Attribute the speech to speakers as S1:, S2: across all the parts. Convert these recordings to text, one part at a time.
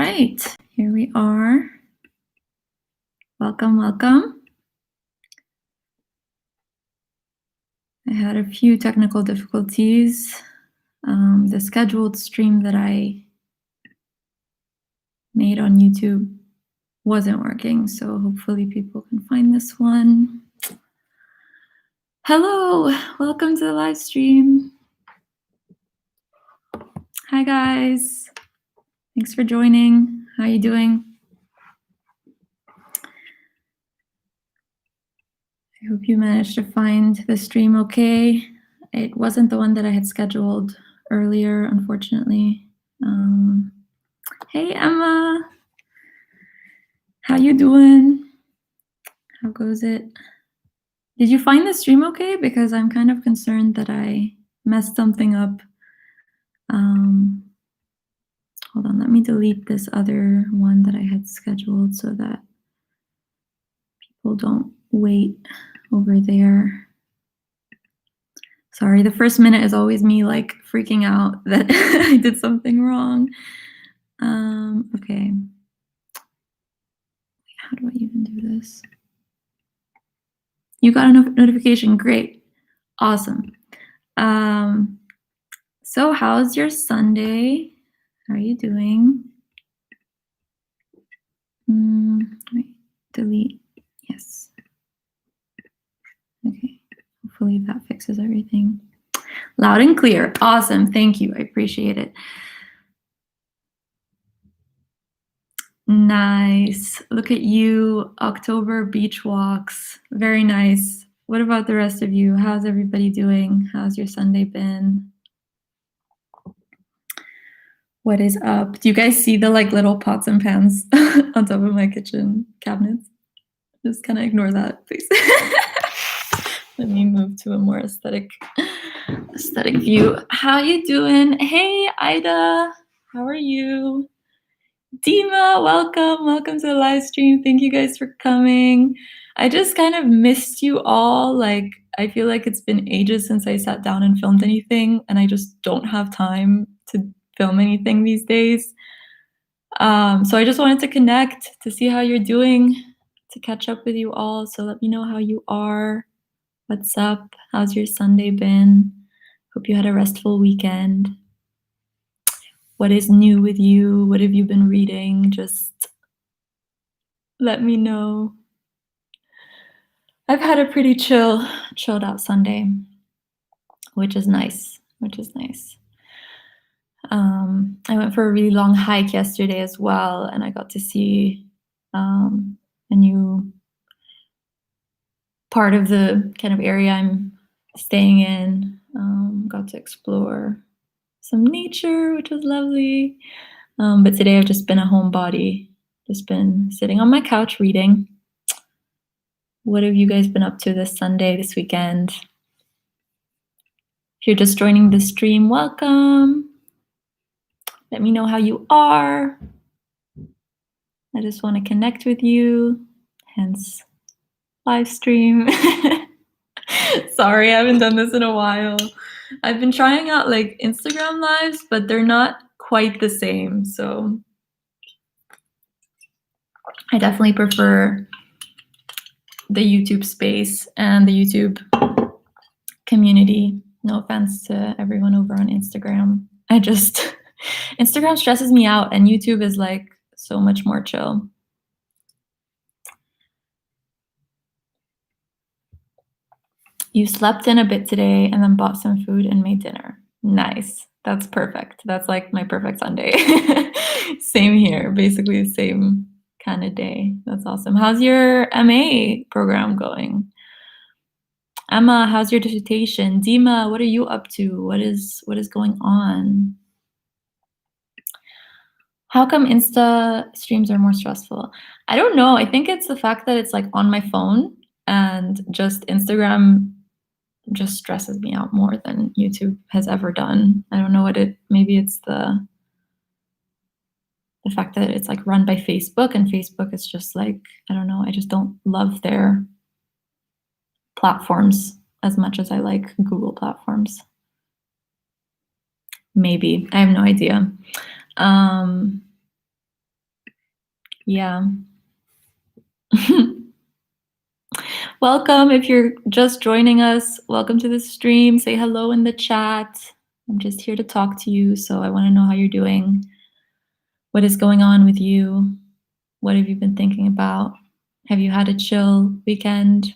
S1: right, here we are. Welcome, welcome. I had a few technical difficulties. The scheduled stream that I made on YouTube wasn't working, so hopefully people can find this one. Hello, welcome to the live stream. Hi guys, thanks for joining. How are you doing? I hope you managed to find the stream okay. It wasn't the one that I had scheduled earlier, unfortunately. Hey Emma, how you doing? How goes it? Did you find the stream okay? Because I'm kind of concerned that I messed something up. Hold on, let me delete this other one that I had scheduled so that people don't wait over there. Sorry, the first minute is always me like freaking out that I did something wrong. Okay. How do I even do this? You got a notification, great, awesome. So how's your Sunday? How are you doing? Wait, delete, yes. Okay, hopefully that fixes everything. Loud and clear, awesome, thank you, I appreciate it. Nice, look at you, October beach walks, very nice. What about the rest of you? How's everybody doing? How's your Sunday been? What is up? Do you guys see the like little pots and pans on top of my kitchen cabinets? Just kind of ignore that, please. Let me move to a more aesthetic view. How you doing? Hey, Ida, how are you? Dima, welcome to the live stream. Thank you guys for coming. I just kind of missed you all. Like, I feel like it's been ages since I sat down and filmed anything, and I just don't have time to film anything these days. So I just wanted to connect to see how you're doing, to catch up with you all. So let me know how you are. What's up? How's your Sunday been? Hope you had a restful weekend. What is new with you? What have you been reading? Just let me know. I've had a pretty chilled out Sunday, which is nice, I went for a really long hike yesterday as well, and I got to see a new part of the kind of area I'm staying in. Got to explore some nature, which was lovely. But today I've just been a homebody, just been sitting on my couch reading. What have you guys been up to this Sunday, this weekend? If you're just joining the stream, welcome. Let me know how you are. I just want to connect with you, hence live stream. Sorry, I haven't done this in a while. I've been trying out like Instagram lives, but they're not quite the same. So I definitely prefer the YouTube space and the YouTube community. No offense to everyone over on Instagram. Instagram stresses me out, and YouTube is like so much more chill. You slept in a bit today and then bought some food and made dinner. Nice. That's perfect. That's like my perfect Sunday. Same here, basically the same kind of day. That's awesome. How's your MA program going? Emma, how's your dissertation? Dima, what are you up to? What is going on? How come Insta streams are more stressful? I don't know. I think it's the fact that it's like on my phone, and just Instagram just stresses me out more than YouTube has ever done. I don't know what maybe it's the fact that it's like run by Facebook, and Facebook is just like, I don't know, I just don't love their platforms as much as I like Google platforms. Maybe, I have no idea. Yeah. Welcome. If you're just joining us, welcome to the stream. Say hello in the chat. I'm just here to talk to you, so I want to know how you're doing. What is going on with you? What have you been thinking about? Have you had a chill weekend?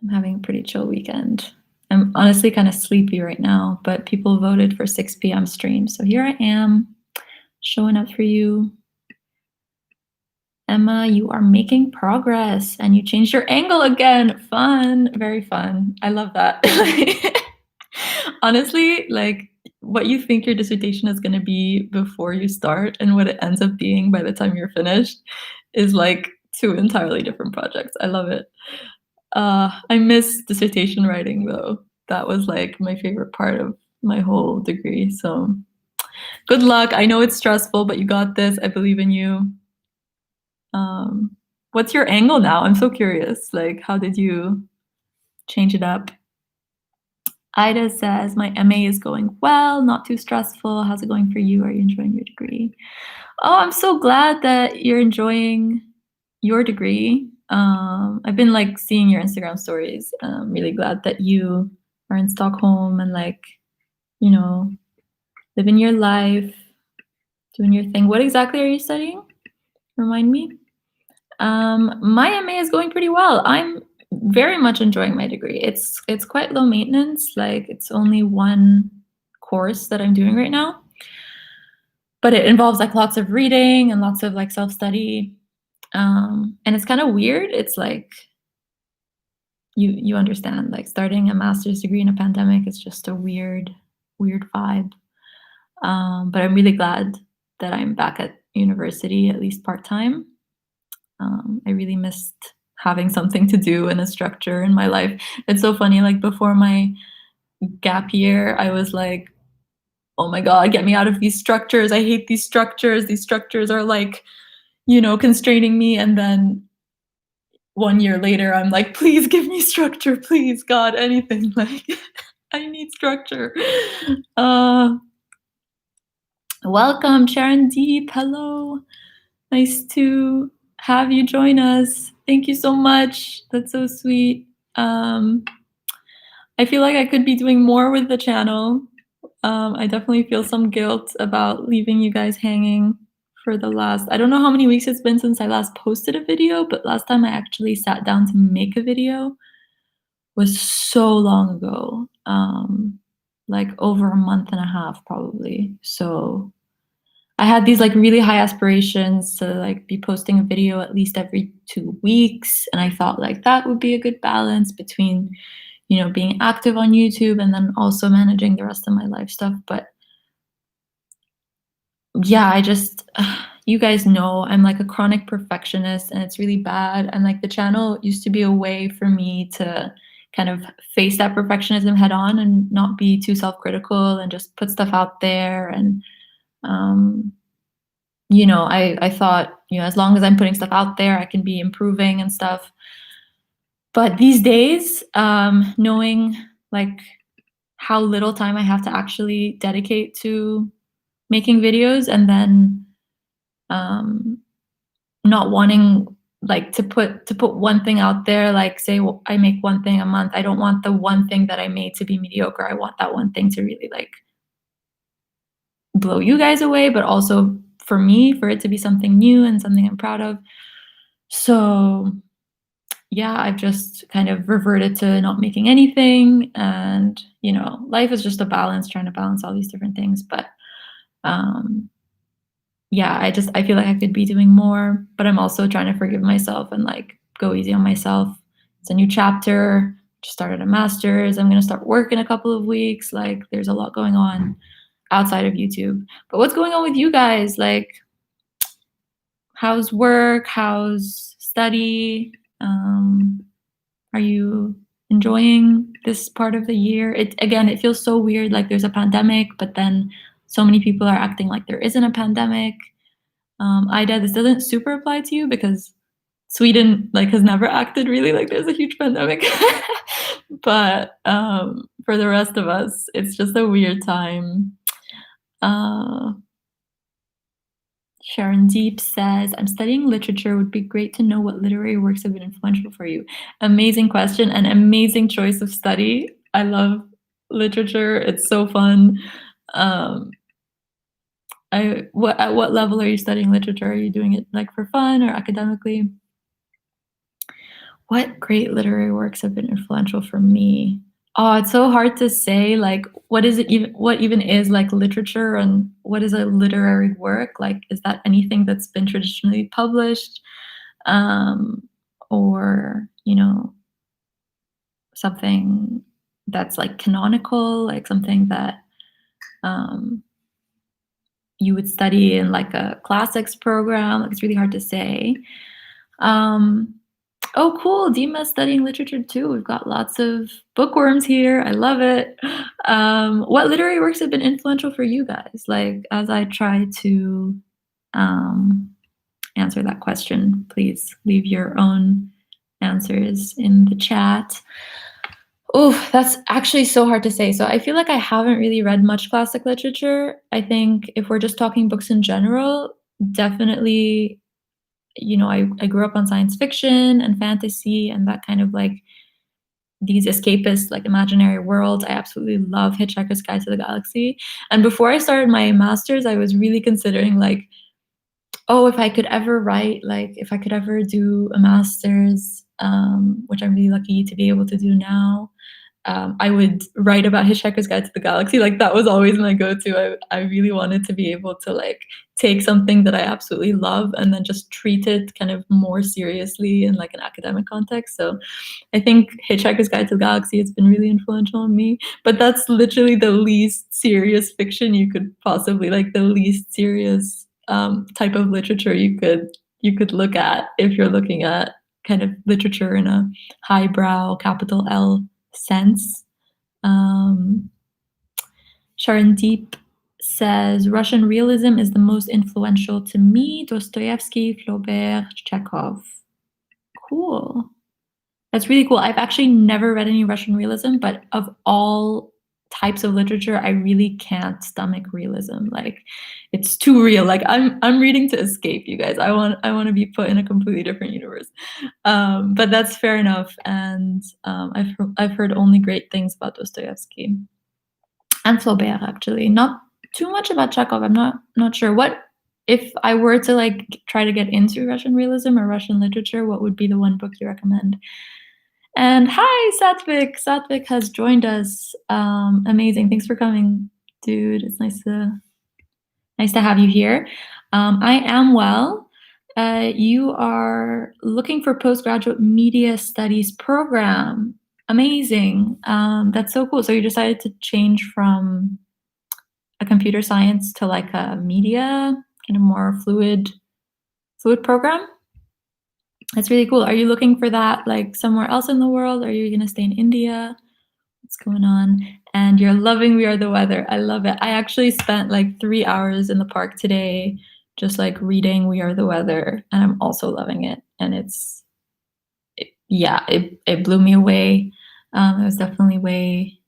S1: I'm having a pretty chill weekend. I'm honestly kind of sleepy right now, but people voted for 6 p.m. stream, so here I am showing up for you. Emma, you are making progress and you changed your angle again. Fun, very fun. I love that. Honestly, like what you think your dissertation is going to be before you start and what it ends up being by the time you're finished is like two entirely different projects. I love it. I miss dissertation writing though. That was like my favorite part of my whole degree. So good luck. I know it's stressful, but you got this. I believe in you. What's your angle now? I'm so curious. Like, how did you change it up? Ida says, my MA is going well, not too stressful. How's it going for you? Are you enjoying your degree? Oh, I'm so glad that you're enjoying your degree. I've been like seeing your Instagram stories. I'm really glad that you are in Stockholm and like, you know, living your life, doing your thing. What exactly are you studying? Remind me. My MA is going pretty well. I'm very much enjoying my degree. It's quite low maintenance. Like it's only one course that I'm doing right now, but it involves like lots of reading and lots of like self-study. And it's kind of weird. It's like you understand, like starting a master's degree in a pandemic is just a weird vibe. But I'm really glad that I'm back at university, at least part-time. I really missed having something to do and a structure in my life. It's so funny, like before my gap year, I was like, oh my God, get me out of these structures. I hate these structures. These structures are like, constraining me. And then 1 year later, I'm like, please give me structure, please, God, anything. Like, I need structure. Welcome, Sharon Deep. Hello. Nice to have you join us. Thank you so much. That's so sweet. I feel like I could be doing more with the channel. I definitely feel some guilt about leaving you guys hanging for the last, I don't know how many weeks it's been since I last posted a video, but last time I actually sat down to make a video was so long ago, like over a month and a half probably. So I had these like really high aspirations to like be posting a video at least every 2 weeks. And I thought like that would be a good balance between, being active on YouTube and then also managing the rest of my life stuff. But yeah, you guys know I'm like a chronic perfectionist and it's really bad. And like the channel used to be a way for me to kind of face that perfectionism head on and not be too self-critical and just put stuff out there. And, I thought, as long as I'm putting stuff out there, I can be improving and stuff. But these days, knowing like how little time I have to actually dedicate to making videos and then not wanting like to put one thing out there, like say I make one thing a month. I don't want the one thing that I made to be mediocre. I want that one thing to really like blow you guys away, but also for me, for it to be something new and something I'm proud of. So yeah, I've just kind of reverted to not making anything. And, life is just a balance, trying to balance all these different things. But yeah, I feel like I could be doing more, but I'm also trying to forgive myself and like go easy on myself. It's a new chapter. Just started a master's. I'm going to start work in a couple of weeks. Like there's a lot going on outside of YouTube. But what's going on with you guys? Like, how's work? How's study? Are you enjoying this part of the year? It feels so weird. Like there's a pandemic, but then so many people are acting like there isn't a pandemic. Ida, this doesn't super apply to you because Sweden like has never acted really like there's a huge pandemic. But for the rest of us, it's just a weird time. Sharon Deep says, I'm studying literature. Would be great to know what literary works have been influential for you. Amazing question and amazing choice of study. I love literature. It's so fun. Um, at what level are you studying literature? Are you doing it like for fun or academically? What great literary works have been influential for me? Oh, it's so hard to say, like, what even is, like, literature and what is a literary work? Like, is that anything that's been traditionally published, um, or, something that's, like, canonical, like, something that, um, you would study in, like, a classics program? Like, it's really hard to say. Um Oh, cool. Dima's studying literature too. We've got lots of bookworms here. I love it. What literary works have been influential for you guys? Like, as I try to um, answer that question, please leave your own answers in the chat. Oh, that's actually so hard to say. So I feel like I haven't really read much classic literature. I think if we're just talking books in general, definitely I grew up on science fiction and fantasy and that kind of like these escapist, like imaginary worlds. I absolutely love Hitchhiker's Guide to the Galaxy. And before I started my master's, I was really considering like, oh, if I could ever write, like if I could ever do a master's, which I'm really lucky to be able to do now, I would write about Hitchhiker's Guide to the Galaxy. Like that was always my go-to. I really wanted to be able to like take something that I absolutely love and then just treat it kind of more seriously in like an academic context. So I think Hitchhiker's Guide to the Galaxy has been really influential on me. But that's literally the least serious fiction you could possibly like the least serious type of literature you could look at if you're looking at kind of literature in a highbrow capital L sense. Um, Sharon Deep says Russian realism is the most influential to me. Dostoevsky, Flaubert, Chekhov. Cool. That's really cool. I've actually never read any Russian realism, but of all types of literature, I really can't stomach realism. Like it's too real. Like I'm reading to escape, you guys. I want to be put in a completely different universe. But that's fair enough. And I've heard only great things about Dostoevsky and Flaubert. Actually, not too much about Chekhov. I'm not sure. What if I were to like try to get into Russian realism or Russian literature? What would be the one book you recommend? And hi, Satvik. Satvik has joined us. Amazing. Thanks for coming, dude. It's nice to have you here. I am well. You are looking for postgraduate media studies program. Amazing. That's so cool. So you decided to change from a computer science to like a media, kind of more fluid program. That's really cool. Are you looking for that like somewhere else in the world? Are you gonna stay in India? What's going on? And you're loving We Are the Weather. I love it. I actually spent like 3 hours in the park today just like reading We Are the Weather, and I'm also loving it. And it blew me away. It was definitely way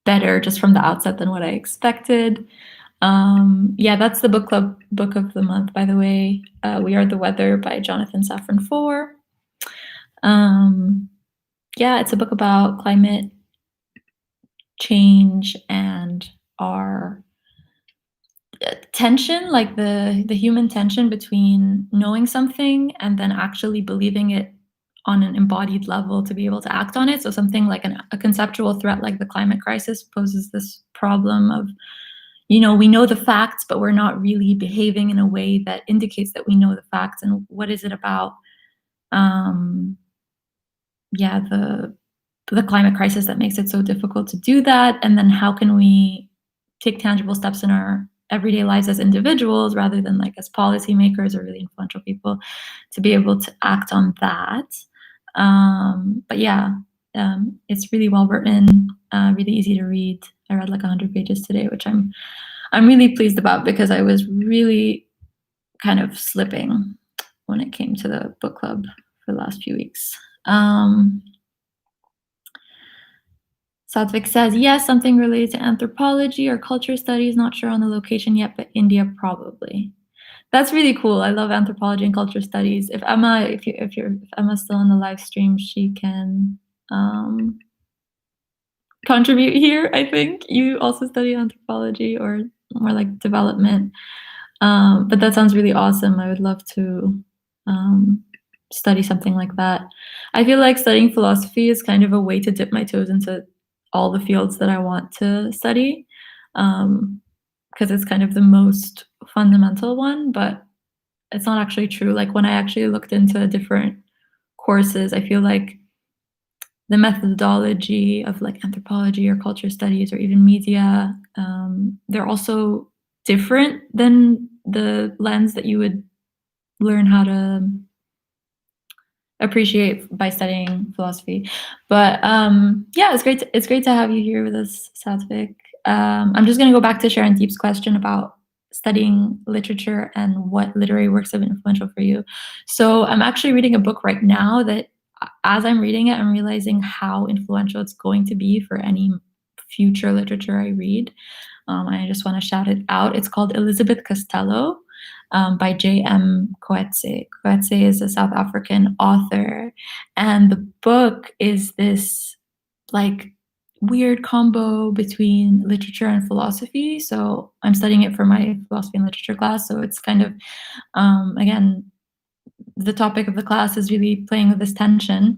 S1: better just from the outset than what I expected. Yeah, that's the book club book of the month, by the way. We Are the Weather by Jonathan Safran Foer. Yeah, it's a book about climate change and our tension, like the human tension between knowing something and then actually believing it on an embodied level to be able to act on it. So something like a conceptual threat like the climate crisis poses this problem of, we know the facts, but we're not really behaving in a way that indicates that we know the facts. And what is it about, the climate crisis that makes it so difficult to do that? And then how can we take tangible steps in our everyday lives as individuals rather than like as policymakers or really influential people to be able to act on that? But yeah, it's really well written, really easy to read. I read like 100 pages today, which I'm really pleased about because I was really kind of slipping when it came to the book club for the last few weeks. Satvik says, yes, something related to anthropology or culture studies. Not sure on the location yet, but India probably. That's really cool. I love anthropology and culture studies. If Emma's still in the live stream, she can um, contribute here. I think you also study anthropology or more like development. But that sounds really awesome. I would love to um, study something like that. I feel like studying philosophy is kind of a way to dip my toes into all the fields that I want to study, because it's kind of the most fundamental one, but it's not actually true. Like when I actually looked into different courses, I feel like the methodology of like anthropology or culture studies or even media, they're also different than the lens that you would learn how to appreciate by studying philosophy. But yeah, it's great to have you here with us, Satvik. I'm just going to go back to Sharon Deep's question about studying literature and what literary works have been influential for you. So I'm actually reading a book right now that, as I'm reading it, I'm realizing how influential it's going to be for any future literature I read. I just want to shout it out. It's called Elizabeth Costello by J.M. Coetzee. Coetzee is a South African author, and the book is this like weird combo between literature and philosophy. So I'm studying it for my philosophy and literature class. So it's kind of, again, the topic of the class is really playing with this tension.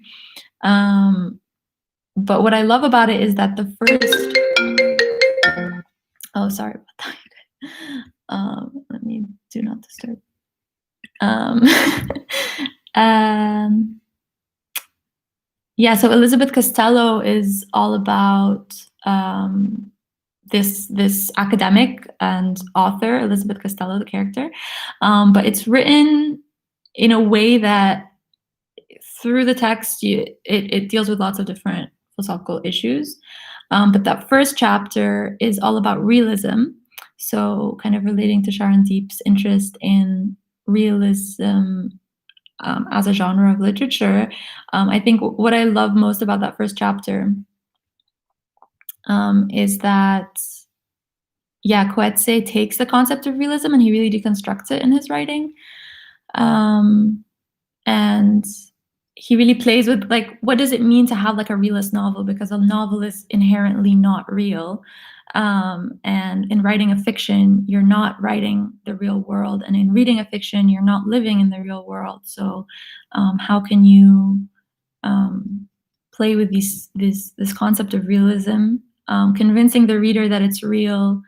S1: But what I love about it is that the first, oh, sorry about that. Let me do not disturb. Yeah, so Elizabeth Costello is all about this academic and author, Elizabeth Costello, the character, but it's written in a way that through the text it deals with lots of different philosophical issues. But that first chapter is all about realism, so kind of relating to Sharon Deep's interest in realism as a genre of literature. I think what I love most about that first chapter is that, yeah, Coetzee takes the concept of realism and he really deconstructs it in his writing. And he really plays with like, what does it mean to have like a realist novel? Because a novel is inherently not real. And in writing a fiction, you're not writing the real world. And in reading a fiction, you're not living in the real world. So how can you play with this concept of realism, convincing the reader that it's real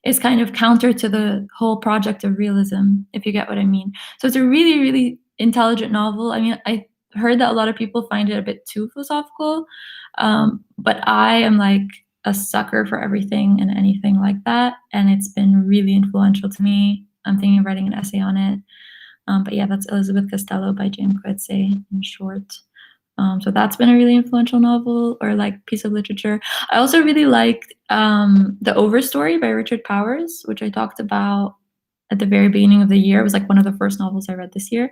S1: is kind of counter to the whole project of realism, if you get what I mean. So it's a really, really intelligent novel. I mean, I heard that a lot of people find it a bit too philosophical, but I am like a sucker for everything and anything like that, and it's been really influential to me. I'm thinking of writing an essay on it. But yeah, that's Elizabeth Costello by James Coetzee in short. So that's been a really influential novel or like piece of literature. I also really liked The Overstory by Richard Powers, which I talked about at the very beginning of the year. It was like one of the first novels I read this year.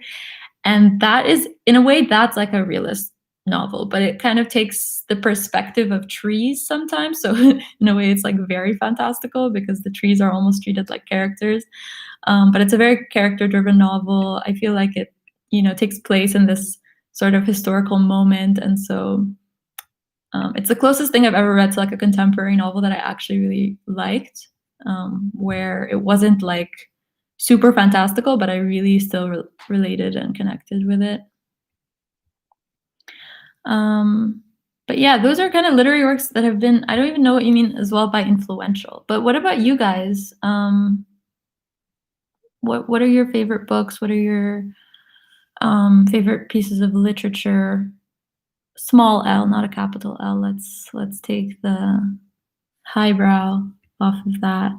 S1: And that is, in a way, that's like a realist novel, but it kind of takes the perspective of trees sometimes. So in a way, it's like very fantastical because the trees are almost treated like characters. But it's a very character-driven novel. I feel like it, takes place in this sort of historical moment, and so it's the closest thing I've ever read to like a contemporary novel that I actually really liked, where it wasn't like super fantastical, but I really still related and connected with it. But yeah, those are kind of literary works that have been, I don't even know what you mean as well by influential, but what about you guys? What are your favorite books? What are your favorite pieces of literature? Small L, not a capital L. Let's take the highbrow off of that.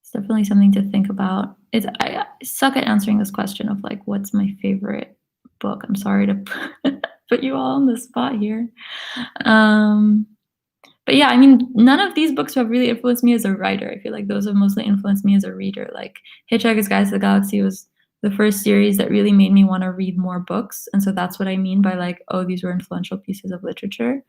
S1: It's definitely something to think about. I suck at answering this question of like, what's my favorite book? I'm sorry to put you all on the spot here. But yeah, I mean, none of these books have really influenced me as a writer. I feel like those have mostly influenced me as a reader. Like Hitchhiker's Guide to the Galaxy was the first series that really made me want to read more books. And so that's what I mean by like, oh, these were influential pieces of literature.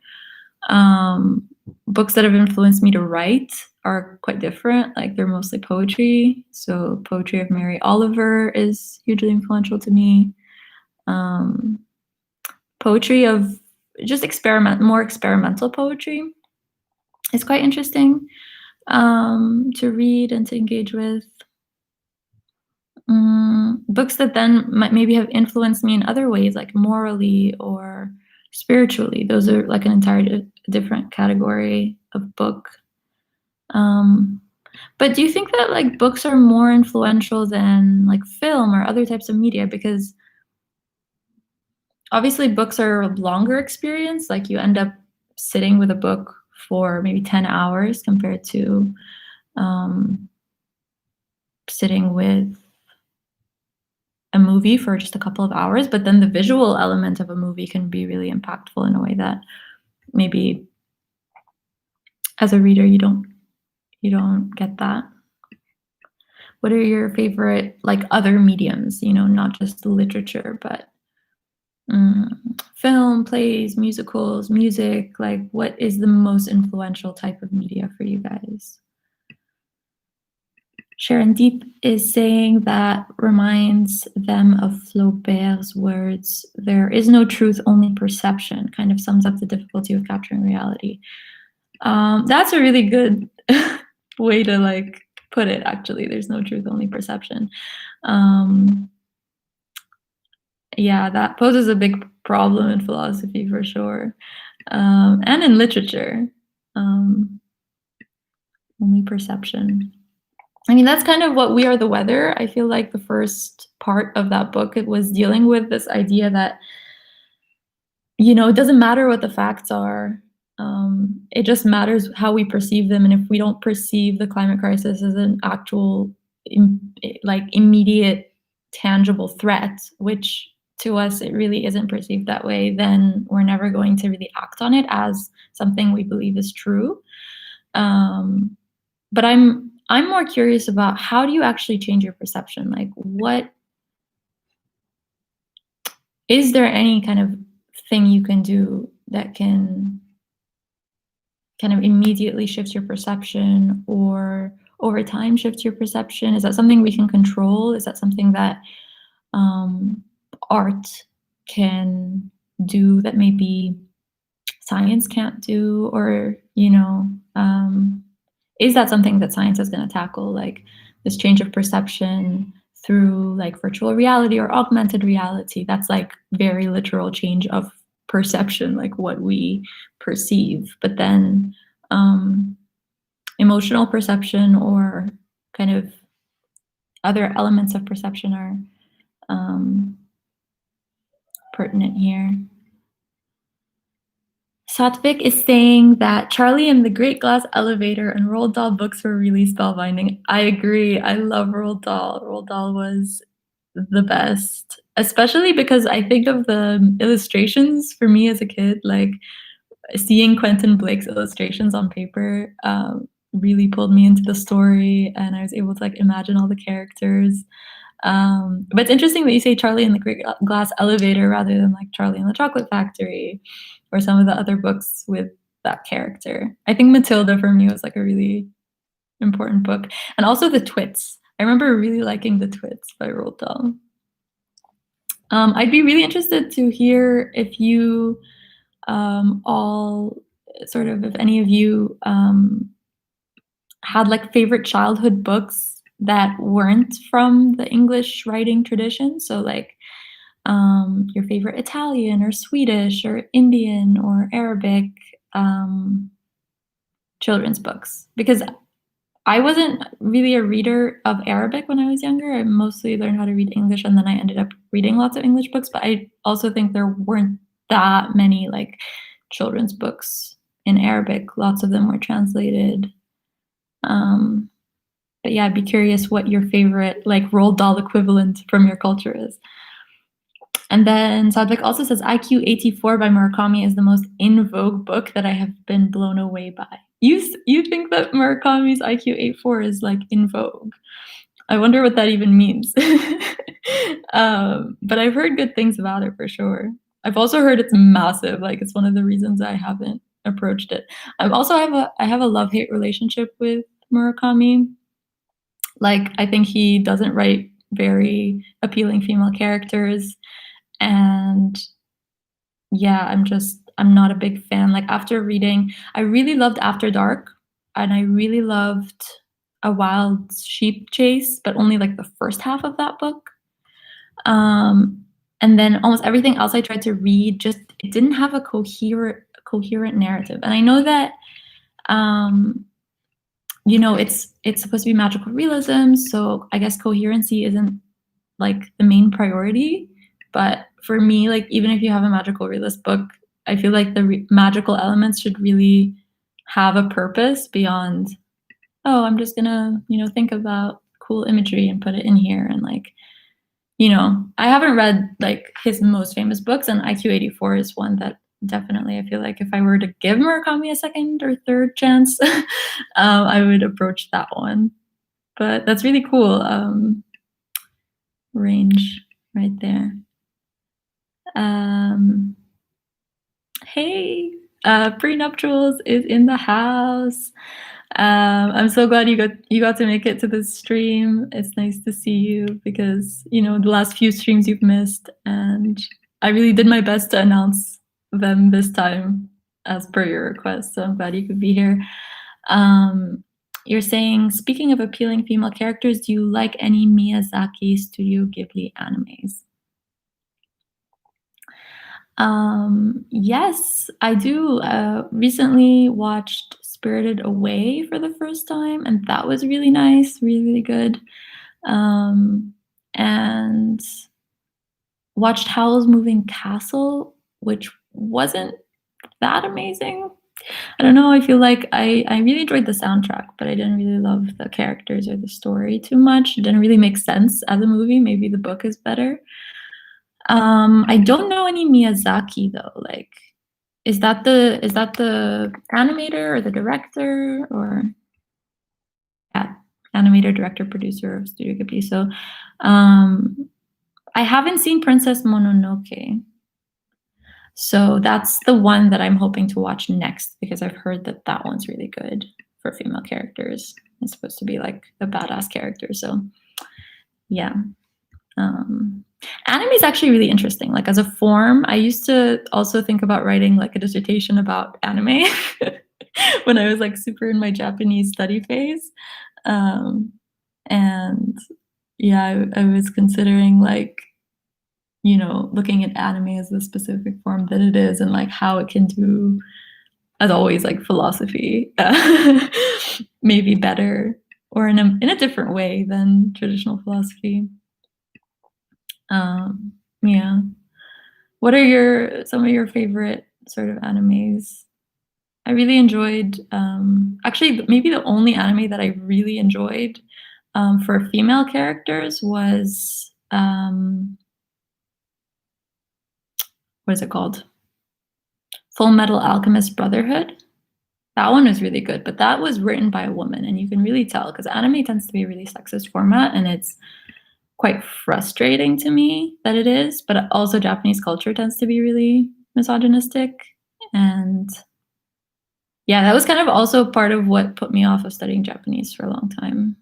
S1: Books that have influenced me to write are quite different. Like they're mostly poetry. So poetry of Mary Oliver is hugely influential to me. Um, Poetry of just more experimental poetry is quite interesting to read and to engage with. Books that then might maybe have influenced me in other ways, like morally or spiritually. Those are like an entirely different category of book. But do you think that like books are more influential than like film or other types of media? Because obviously books are a longer experience. Like you end up sitting with a book for maybe 10 hours compared to um, sitting with a movie for just a couple of hours. But then the visual element of a movie can be really impactful in a way that maybe as a reader you don't get that. What are your favorite like other mediums? Not just literature, but mm, film, plays, musicals, music. Like, what is the most influential type of media for you guys? Sharon Deep is saying that reminds them of Flaubert's words, "There is no truth, only perception," kind of sums up the difficulty of capturing reality. That's a really good way to like put it, actually. There's no truth, only perception. Um, yeah, that poses a big problem in philosophy for sure, and in literature. Um, Only perception. I mean, that's kind of what We Are the Weather. I feel like the first part of that book, it was dealing with this idea that, it doesn't matter what the facts are. It just matters how we perceive them. And if we don't perceive the climate crisis as an actual, like immediate, tangible threat, which to us it really isn't perceived that way, then we're never going to really act on it as something we believe is true. But I'm more curious about how do you actually change your perception? Like, what is there any kind of thing you can do that can kind of immediately shift your perception or over time shift your perception? Is that something we can control? Is that something that art can do that maybe science can't do? Or, is that something that science is going to tackle, like this change of perception through like virtual reality or augmented reality? That's like very literal change of perception, like what we perceive. But then emotional perception or kind of other elements of perception are pertinent here. Satvik is saying that Charlie and the Great Glass Elevator and Roald Dahl books were really spellbinding. I agree. I love Roald Dahl. Roald Dahl was the best, especially because I think of the illustrations for me as a kid, like seeing Quentin Blake's illustrations on paper really pulled me into the story, and I was able to like imagine all the characters. But it's interesting that you say Charlie and the Great Glass Elevator rather than like Charlie and the Chocolate Factory or some of the other books with that character. I think Matilda for me was like a really important book. And also The Twits. I remember really liking The Twits by Roald Dahl. I'd be really interested to hear if you all sort of, if any of you had like favorite childhood books that weren't from the English writing tradition. So like your favorite Italian or Swedish or Indian or Arabic children's books. Because I wasn't really a reader of Arabic when I was younger. I mostly learned how to read English, and then I ended up reading lots of English books. But I also think there weren't that many like children's books in Arabic. Lots of them were translated. But yeah, I'd be curious what your favorite like Roald Dahl equivalent from your culture is. And then Sadvik also says IQ 84 by Murakami is the most in vogue book that I have been blown away by. You think that Murakami's IQ 84 is like in vogue? I wonder what that even means. But I've heard good things about it for sure. I've also heard it's massive. Like it's one of the reasons I haven't approached it. I have a love-hate relationship with Murakami. Like, I think he doesn't write very appealing female characters, and yeah, I'm not a big fan. Like, after reading I really loved After Dark, and I really loved A Wild Sheep Chase, but only, like, the first half of that book. Um, and then almost everything else I tried to read, just it didn't have a coherent narrative. And I know that, um, it's supposed to be magical realism, so I guess coherency isn't, like, the main priority. But for me, like, even if you have a magical realist book, I feel like the magical elements should really have a purpose beyond, oh, I'm just gonna, think about cool imagery and put it in here. And, like, I haven't read, like, his most famous books, and IQ84 is one that definitely I feel like if I were to give Murakami a second or third chance, I would approach that one. But that's really cool, range right there. Um, hey, Prenuptials is in the house. I'm so glad you got to make it to this stream. It's nice to see you because the last few streams you've missed, and I really did my best to announce them this time as per your request. So I'm glad you could be here. You're saying, speaking of appealing female characters, do you like any Miyazaki Studio Ghibli animes? Yes, I do. Recently watched Spirited Away for the first time, and that was really nice, really, really good. And watched Howl's Moving Castle, which wasn't that amazing. I don't know. I feel like I really enjoyed the soundtrack, but I didn't really love the characters or the story too much. It didn't really make sense as a movie. Maybe the book is better. I don't know any Miyazaki though. Like, is that the animator or the director, or yeah, animator, director, producer of Studio Ghibli? So, I haven't seen Princess Mononoke, so that's the one that I'm hoping to watch next because I've heard that that one's really good for female characters. It's supposed to be like a badass character, so yeah. Anime is actually really interesting. Like, as a form, I used to also think about writing like a dissertation about anime when I was like super in my Japanese study phase. Um, and yeah, I was considering like, looking at anime as the specific form that it is and like how it can do, as always, like philosophy, maybe better or in a different way than traditional philosophy. Yeah. What are some of your favorite sort of animes? I really enjoyed, actually, maybe the only anime that I really enjoyed, for female characters was, what is it called? Full Metal Alchemist Brotherhood. That one was really good, but that was written by a woman, and you can really tell because anime tends to be a really sexist format, and it's quite frustrating to me that it is, but also Japanese culture tends to be really misogynistic. And yeah, that was kind of also part of what put me off of studying Japanese for a long time.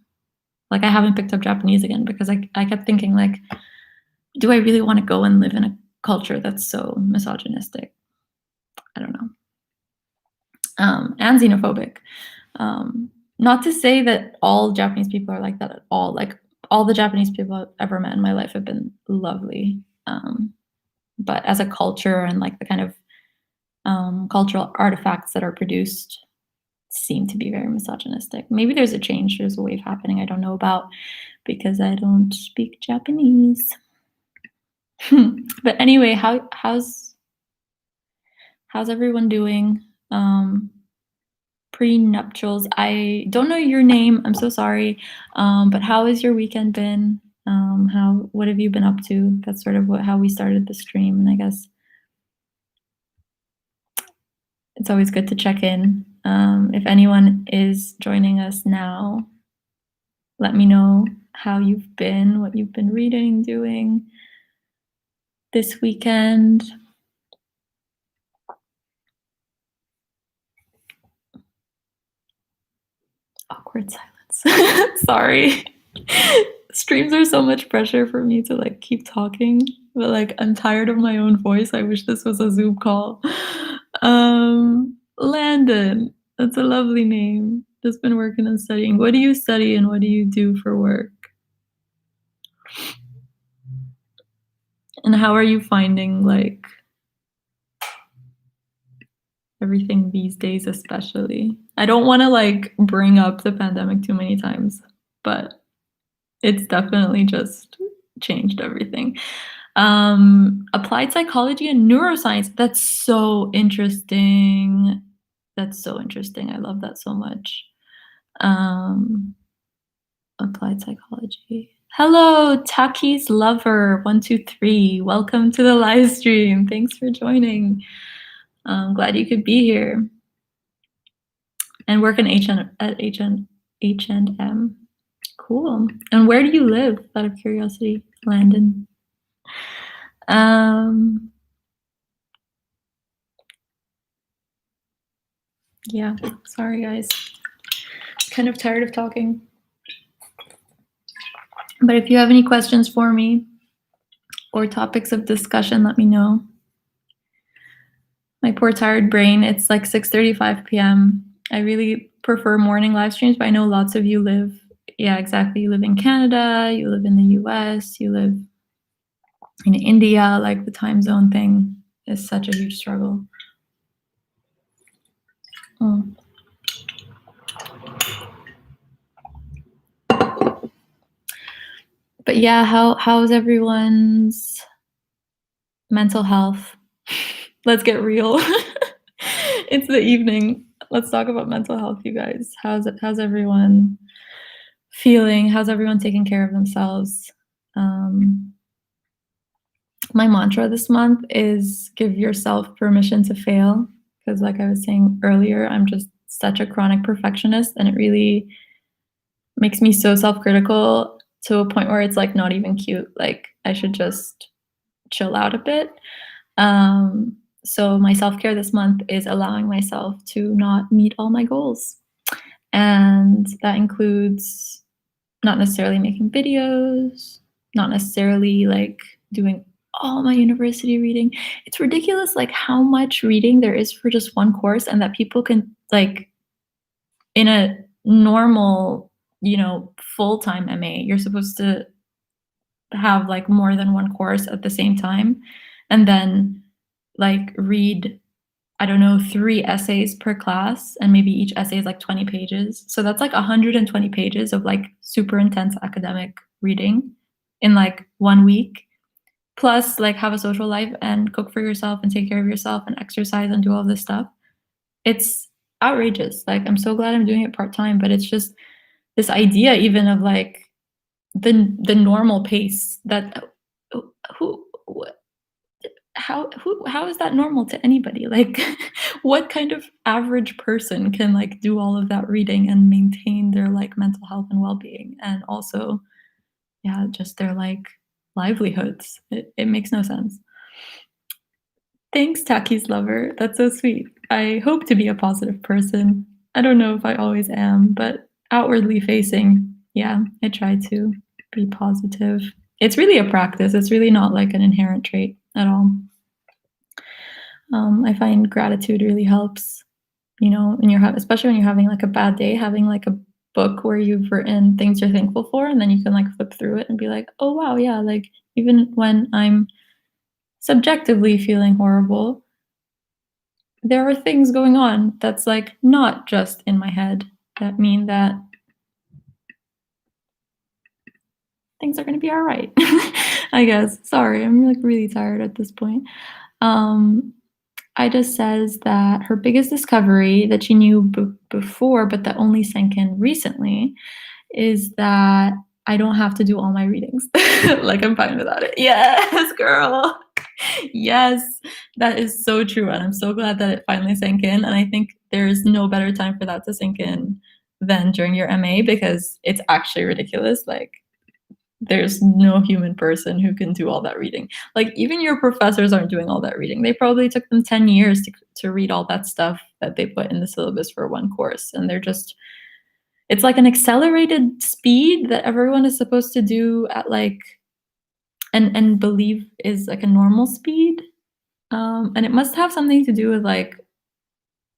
S1: Like, I haven't picked up Japanese again because I kept thinking, like, do I really want to go and live in a culture that's so misogynistic? I don't know. And xenophobic. Not to say that all Japanese people are like that at all. Like, all the Japanese people I've ever met in my life have been lovely. But as a culture and like the kind of cultural artifacts that are produced seem to be very misogynistic. Maybe there's a change, there's a wave happening I don't know about because I don't speak Japanese. But anyway, how's everyone doing? Prenuptials. I don't know your name. I'm so sorry. But how has your weekend been? What have you been up to? That's sort of how we started the stream, and I guess it's always good to check in. If anyone is joining us now, let me know how you've been, what you've been reading, doing this weekend. Oh, Awkward silence. Sorry. Streams are so much pressure for me to like keep talking, but like I'm tired of my own voice. I wish this was a Zoom call. Landon, that's a lovely name. Just been working and studying. What do you study and what do you do for work? And how are you finding like everything these days, especially? I don't want to like bring up the pandemic too many times, but it's definitely just changed everything. Applied psychology and neuroscience. That's so interesting. That's so interesting. I love that so much. Applied psychology. Hello, Taki's lover 123. Welcome to the live stream. Thanks for joining. I'm glad you could be here. And work in H&M. Cool. And where do you live, out of curiosity, Landon? Yeah, sorry guys. Kind of tired of talking. But if you have any questions for me or topics of discussion, let me know. My poor tired brain, it's like 6:35 p.m. I really prefer morning live streams, but I know lots of you live, yeah, exactly. You live in Canada, you live in the US, you live in India, like the time zone thing is such a huge struggle. But yeah, how's everyone's mental health? Let's get real. It's the evening. Let's talk about mental health, you guys. How's everyone feeling? How's everyone taking care of themselves? My mantra this month is give yourself permission to fail. Because like I was saying earlier, I'm just such a chronic perfectionist and it really makes me so self-critical to a point where it's like not even cute. Like I should just chill out a bit. So my self-care this month is allowing myself to not meet all my goals. And that includes not necessarily making videos, not necessarily like doing all my university reading. It's ridiculous like how much reading there is for just one course and that people can like in a normal, you know, full-time MA, you're supposed to have like more than one course at the same time and then like read, I don't know, 3 essays per class and maybe each essay is like 20 pages. So that's like 120 pages of like super intense academic reading in like 1 week. Plus like have a social life and cook for yourself and take care of yourself and exercise and do all this stuff. It's outrageous. Like I'm so glad I'm doing it part-time, but it's just this idea even of like the normal pace that how is that normal to anybody? Like what kind of average person can like do all of that reading and maintain their like mental health and well-being and also yeah, just their like livelihoods. It makes no sense. Thanks, Taki's lover. That's so sweet. I hope to be a positive person. I don't know if I always am, but outwardly facing, yeah, I try to be positive. It's really a practice. It's really not like an inherent trait at all. I find gratitude really helps, you know, when you're especially when you're having like a bad day, having like a book where you've written things you're thankful for, and then you can like flip through it and be like, oh wow, yeah, like even when I'm subjectively feeling horrible, there are things going on that's like not just in my head that mean that things are going to be all right. I guess. Sorry, I'm like really tired at this point. Ida says that her biggest discovery that she knew before, but that only sank in recently, is that I don't have to do all my readings. Like I'm fine without it. Yes, girl. Yes, that is so true. And I'm so glad that it finally sank in. And I think there's no better time for that to sink in than during your MA because it's actually ridiculous. Like there's no human person who can do all that reading. Like even your professors aren't doing all that reading. They probably took them 10 years to read all that stuff that they put in the syllabus for one course. And they're just, it's like an accelerated speed that everyone is supposed to do at like and believe is like a normal speed. And it must have something to do with like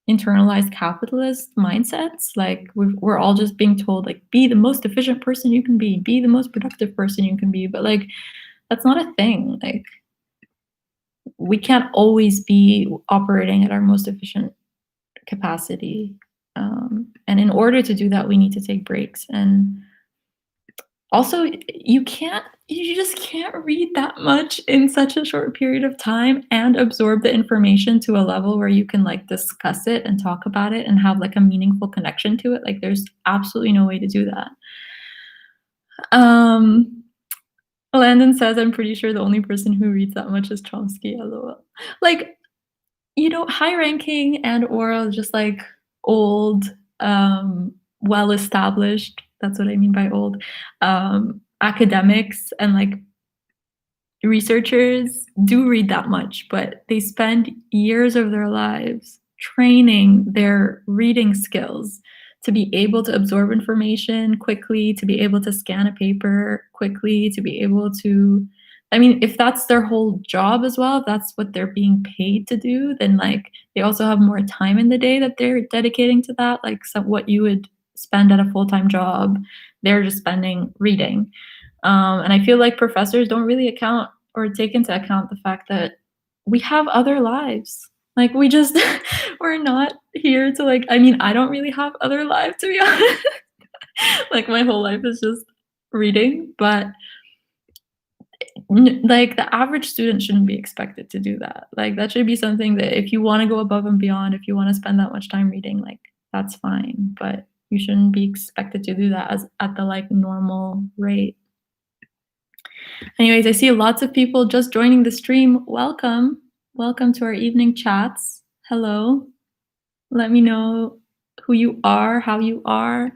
S1: internalized capitalist mindsets. Like we're all just being told like be the most efficient person you can be the most productive person you can be, but like that's not a thing. Like we can't always be operating at our most efficient capacity. And in order to do that, we need to take breaks. And also, you just can't read that much in such a short period of time and absorb the information to a level where you can like discuss it and talk about it and have like a meaningful connection to it. Like there's absolutely no way to do that. Landon says, I'm pretty sure the only person who reads that much is Chomsky, lol. Like, you know, high ranking and or just like old, well established, that's what I mean by old, academics and like researchers do read that much, but they spend years of their lives training their reading skills to be able to absorb information quickly, to be able to scan a paper quickly, to be able to, I mean, if that's their whole job as well, if that's what they're being paid to do, then like they also have more time in the day that they're dedicating to that. Like what you would spend at a full-time job, they're just spending reading. And I feel like professors don't really account or take into account the fact that we have other lives. Like we just we're not here to like, I mean, I don't really have other lives, to be honest. Like my whole life is just reading, but like the average student shouldn't be expected to do that. Like that should be something that if you want to go above and beyond, if you want to spend that much time reading, like that's fine, but you shouldn't be expected to do that as at the like normal rate. Anyways, I see lots of people just joining the stream. Welcome. Welcome to our evening chats. Hello. Let me know who you are, how you are.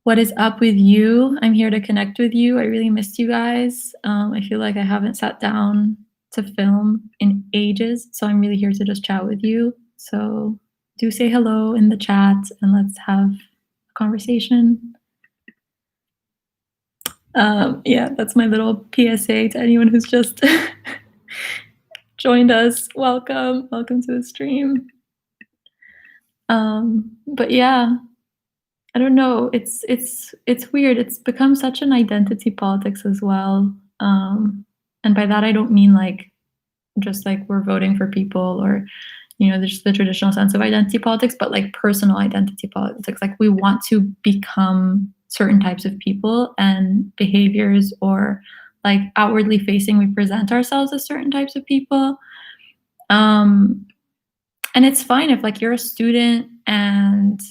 S1: What is up with you? I'm here to connect with you. I really missed you guys. I feel like I haven't sat down to film in ages, so I'm really here to just chat with you. So do say hello in the chat and let's have a conversation. Yeah, that's my little PSA to anyone who's just joined us. Welcome to the stream. But yeah, I don't know. It's weird. It's become such an identity politics as well. And by that I don't mean like just like we're voting for people or you know just the traditional sense of identity politics, but like personal identity politics. Like we want to become certain types of people and behaviors, or like outwardly facing, we present ourselves as certain types of people. And it's fine if like you're a student and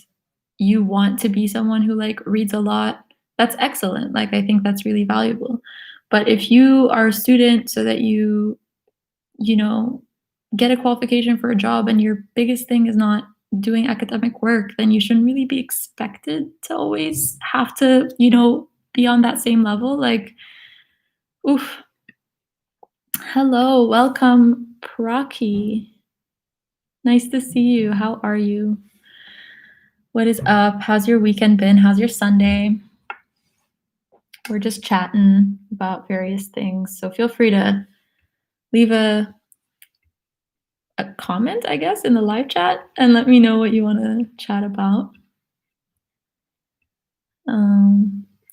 S1: you want to be someone who like reads a lot. That's excellent. Like I think that's really valuable. But if you are a student so that you know, get a qualification for a job and your biggest thing is not doing academic work, then you shouldn't really be expected to always have to, you know, be on that same level. Like, oof. Hello, welcome, Praki. Nice to see you. How are you? What is up? How's your weekend been? How's your Sunday? We're just chatting about various things. So feel free to leave a comment, I guess, in the live chat and let me know what you want to chat about.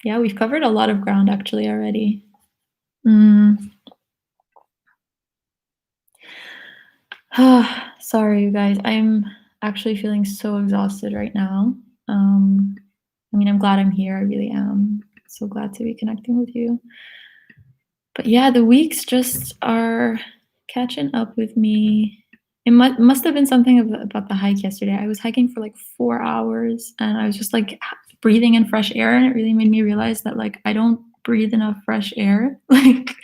S1: Yeah, we've covered a lot of ground actually already. Sorry, you guys. I'm actually feeling so exhausted right now. I mean, I'm glad I'm here. I really am. So glad to be connecting with you. But yeah, the weeks just are catching up with me. It must have been something about the hike yesterday. I was hiking for like 4 hours and I was just like breathing in fresh air, and it really made me realize that like I don't breathe enough fresh air. Like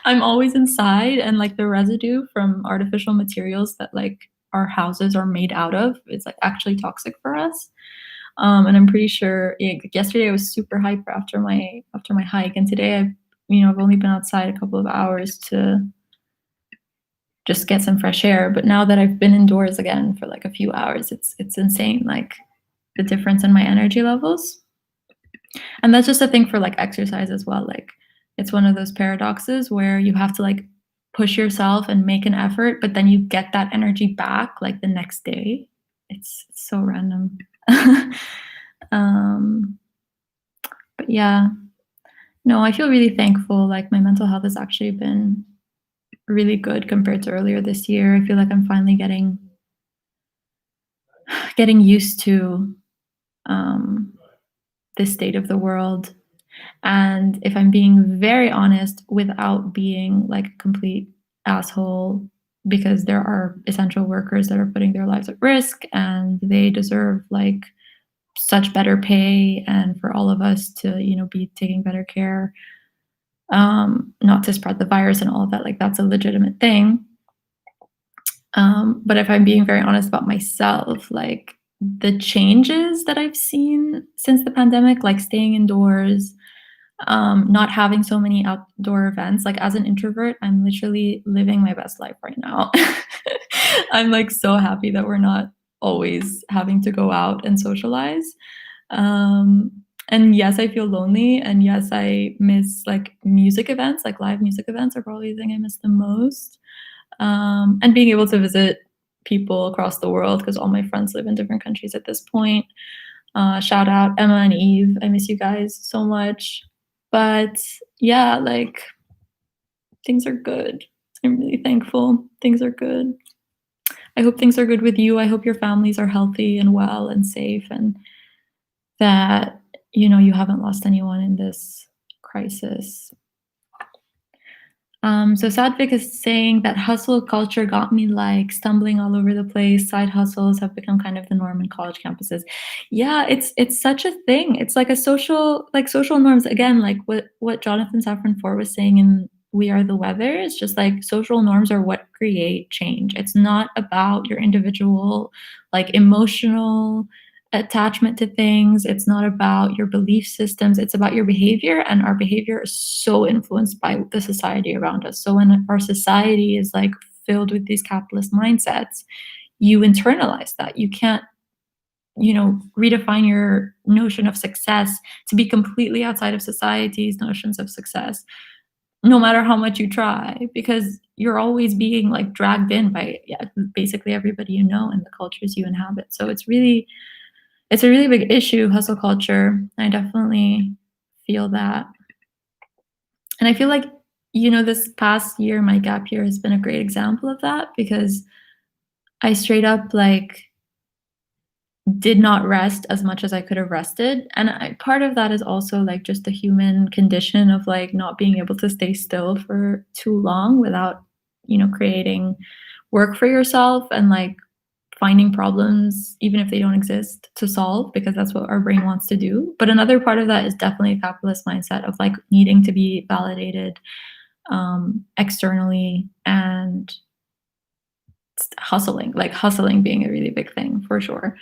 S1: I'm always inside, and like the residue from artificial materials that like our houses are made out of, it's like actually toxic for us. And I'm pretty sure yesterday I was super hyper after my hike, and today I've only been outside a couple of hours to just get some fresh air. But now that I've been indoors again for like a few hours, it's insane. Like the difference in my energy levels. And that's just a thing for like exercise as well. Like it's one of those paradoxes where you have to like push yourself and make an effort, but then you get that energy back like the next day. It's so random. um, but yeah, no, I feel really thankful. Like my mental health has actually been really good compared to earlier this year. I feel like I'm finally getting used to um, this state of the world. And if I'm being very honest, without being like a complete asshole, because there are essential workers that are putting their lives at risk and they deserve like such better pay and for all of us to, be taking better care, not to spread the virus and all of that, like that's a legitimate thing. But if I'm being very honest about myself, like the changes that I've seen since the pandemic, like staying indoors, not having so many outdoor events. Like as an introvert, I'm literally living my best life right now. I'm like so happy that we're not always having to go out and socialize. Um, and yes, I feel lonely. And yes, I miss like music events, like live music events are probably the thing I miss the most. And being able to visit people across the world because all my friends live in different countries at this point. Shout out Emma and Eve. I miss you guys so much. But yeah, like things are good. I'm really thankful. Things are good. I hope things are good with you. I hope your families are healthy and well and safe and that you haven't lost anyone in this crisis. So Sadvik is saying that hustle culture got me like stumbling all over the place. Side hustles have become kind of the norm in college campuses. Yeah, it's such a thing. It's like a social norms again, like what Jonathan Safran Foer was saying in We Are the Weather. It's just like social norms are what create change. It's not about your individual like emotional attachment to things. It's not about your belief systems. It's about your behavior. And our behavior is so influenced by the society around us. So when our society is like filled with these capitalist mindsets, you internalize that. You can't, redefine your notion of success to be completely outside of society's notions of success, no matter how much you try, because you're always being like dragged in by basically everybody you know and the cultures you inhabit. So it's a really big issue, hustle culture. I definitely feel that. And I feel like, this past year, my gap year has been a great example of that because I straight up like did not rest as much as I could have rested. And part of that is also like just the human condition of like not being able to stay still for too long without, creating work for yourself and like finding problems, even if they don't exist, to solve because that's what our brain wants to do. But another part of that is definitely a capitalist mindset of like needing to be validated externally and hustling being a really big thing for sure.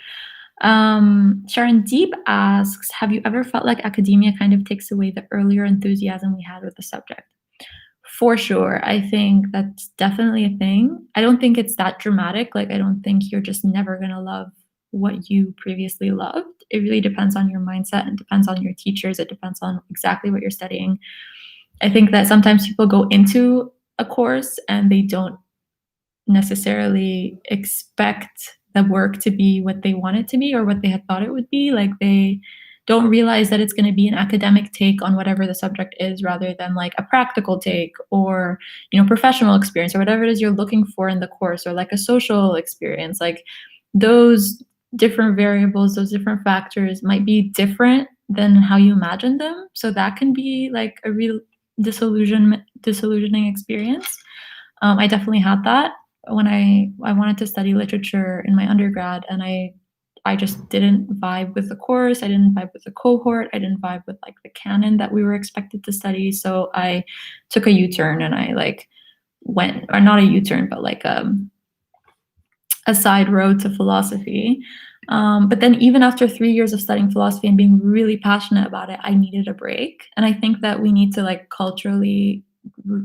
S1: Sharon Deep asks, have you ever felt like academia kind of takes away the earlier enthusiasm we had with the subject? For sure. I think that's definitely a thing. I don't think it's that dramatic. Like, I don't think you're just never going to love what you previously loved. It really depends on your mindset and depends on your teachers. It depends on exactly what you're studying. I think that sometimes people go into a course and they don't necessarily expect the work to be what they want it to be or what they had thought it would be. Like, they don't realize that it's going to be an academic take on whatever the subject is rather than like a practical take or professional experience or whatever it is you're looking for in the course or like a social experience. Like those different variables, those different factors might be different than how you imagine them, so that can be like a real disillusioning experience. I definitely had that when I wanted to study literature in my undergrad, and I just didn't vibe with the course. I didn't vibe with the cohort. I didn't vibe with like the canon that we were expected to study. So I took a U-turn and I like went, or not a U-turn, but like a side road to philosophy. But then even after 3 years of studying philosophy and being really passionate about it, I needed a break. And I think that we need to like culturally